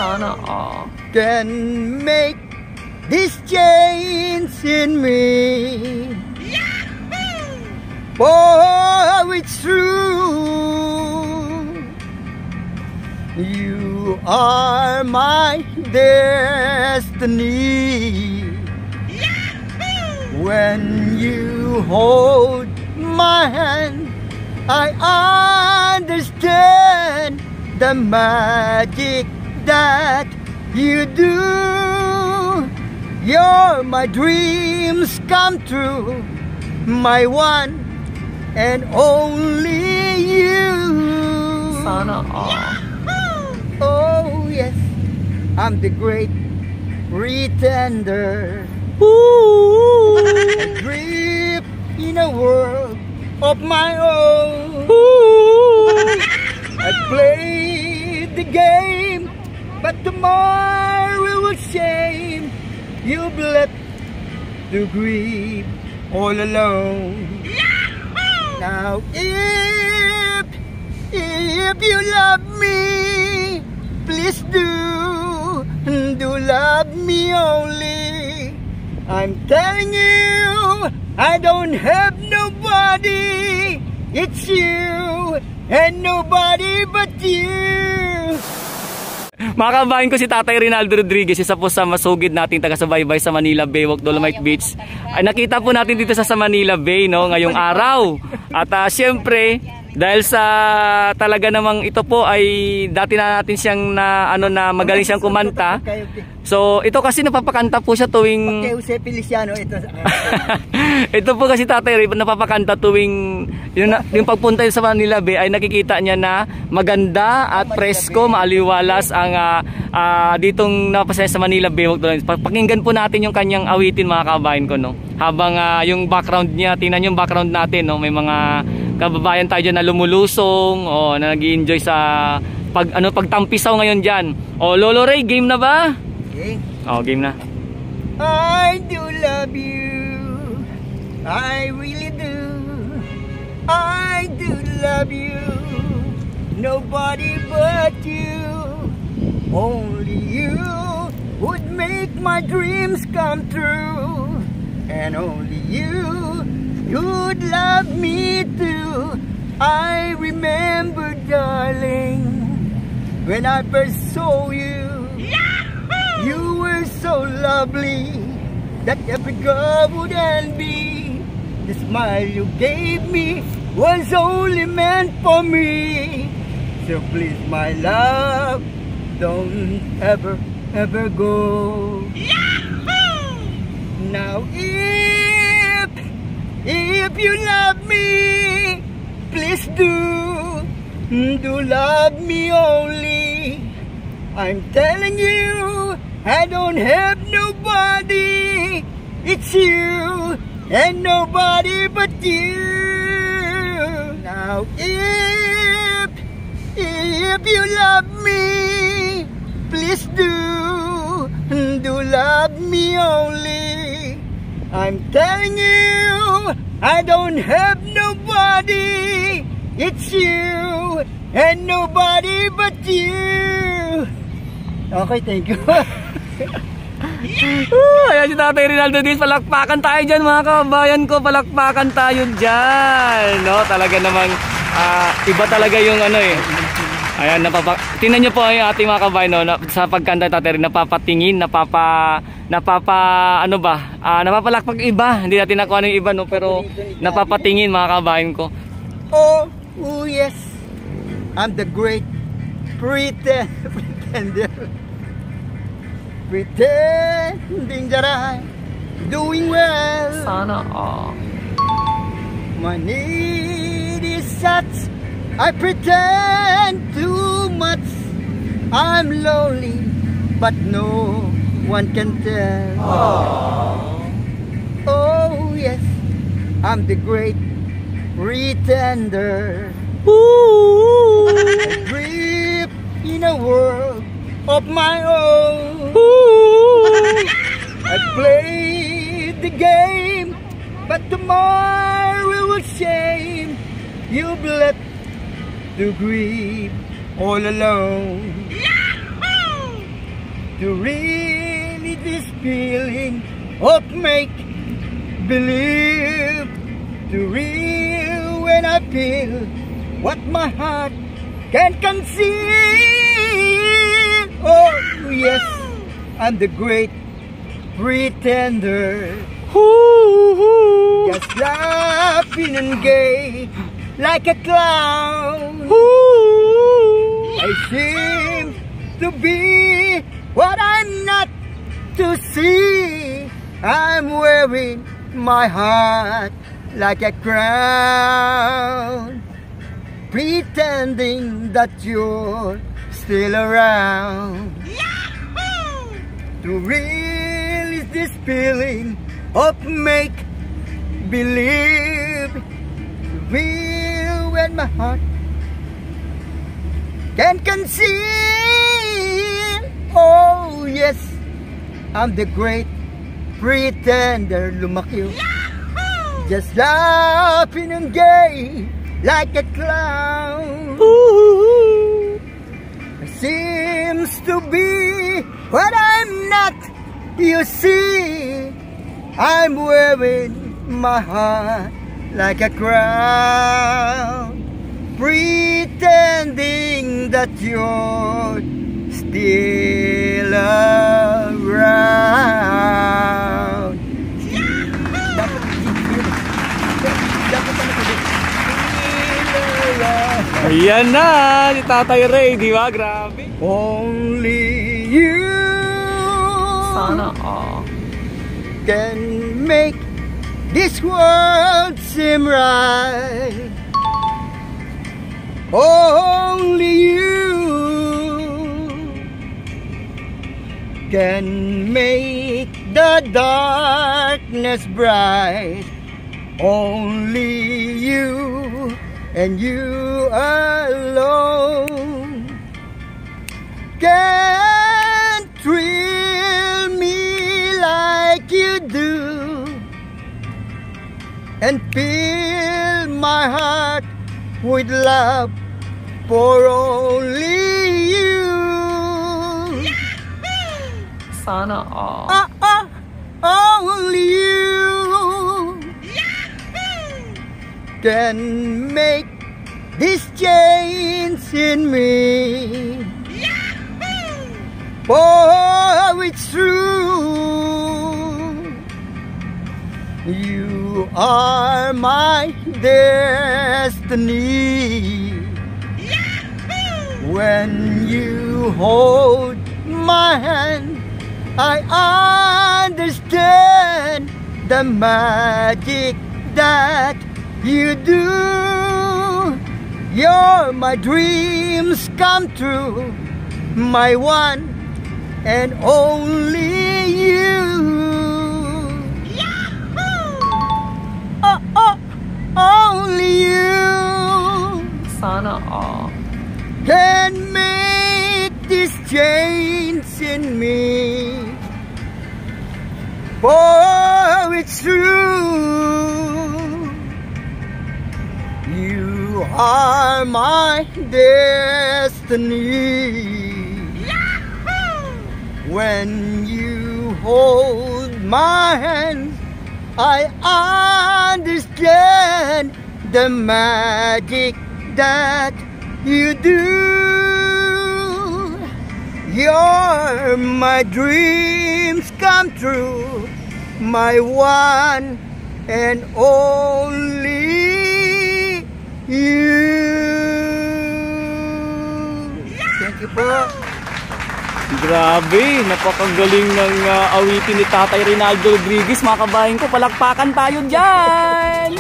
Sana all can make this change in me. Oh, it's true. You are my destiny. When you hold my hand, I understand the magic that you do. You're my dreams come true, my one and only you. Sana all. Oh yes, I'm the great pretender. Ooh. I drift in a world of my own. Ooh. I played the game, but tomorrow will shame. You've left to grieve all alone. Now if you love me, please do love me only. I'm telling you, I don't have nobody. It's you and nobody but you. Mga kabayan ko, si Tatay Rinaldo Rodriguez, isa po sa masugid nating taga-subaybay sa Manila Bay, Dolomite Beach. Ay nakita po natin dito sa Manila Bay, no, ngayong araw. At siyempre, dahil sa talaga namang ito po ay dati na natin siyang na magaling siyang kumanta. So ito kasi napapakanta po siya tuwing Jose Feliciano ito. Ito po kasi Tatay Ray napapakanta tuwing yung pagpunta sa Manila Bay ay nakikita niya na maganda at presko, maaliwalas ang ditong napasaya sa Manila Bay. Pakinggan po natin yung kanyang awitin, mga kabayan ko, no. Habang yung background niya, tingnan yung background natin, no. May mga kababayan tayo dyan na lumulusong o na nag-i-enjoy sa pagtampisaw ngayon dyan. O Lolo Ray, game na ba? Okay. O, game na. I do love you, I really do. I do love you, nobody but you. Only you would make my dreams come true. And only you would love me too. I remember, darling, when I first saw you. You were so lovely that every girl would envy. The smile you gave me was only meant for me. So please, my love, don't ever go. Now if you love me, please do love me only. I'm telling you, I don't have nobody. It's you and nobody but you. Now if you love me, please do love me only. I'm telling you, I don't have nobody. It's you and nobody but you. Okay, thank you. Ayan si Tatay Rinaldo Diaz, palakpakan tayo dyan, mga kabayan ko, palakpakan tayo dyan, no? Talaga namang iba talaga yung ayan, tingnan nyo po yung ating mga kabayan, no? Sa pagkanta Tatay Rin, napapatingin, napapalakpak iba, hindi natin nakuha yung iba, no? Pero napapatingin, mga kabayan ko. Oh yes, I'm the great pretender. Pretending that I'm doing well. Sana all. My need is such, I pretend too much. I'm lonely, but no one can tell. Oh yes, I'm the great pretender. Ooh. I drift in a world of my own. Ooh. I played the game, but tomorrow will shame. You've left to grieve all alone. to really this feeling of make believe, to real when I feel what my heart can conceal. Oh yes, I'm the great pretender, just laughing and gay like a clown. I seem to be what I'm not to see. I'm wearing my heart like a crown, pretending that you're still around. To release this feeling of make believe, real when my heart can conceal. Oh yes, I'm the great pretender. Lumaki, just laughing and gay like a clown. Seems to be what I'm not, you see. I'm wearing my heart like a crown, pretending that you're still around. Ayan na, si Tatay Ray, di ba? Grabe. Only you Sana all. can make this world seem right. Only you can make the darkness bright. Only you and you alone can thrill me like you do, and fill my heart with love for only you. Sana all. Only you can make these chains in me. For it's true, you are my destiny. When you hold my hand, I understand the magic that you do. You're my dreams come true, my one and only you. Only you Sana all. can make these chains in me. For it's true, you are my destiny. When you hold my hand, I understand the magic that you do. You're my dreams come true, my one and only you. Thank you po. Grabe, napakagaling ng awitin ni Tatay Rinaldo Rodriguez. Mga kabayan ko, palakpakan tayo dyan!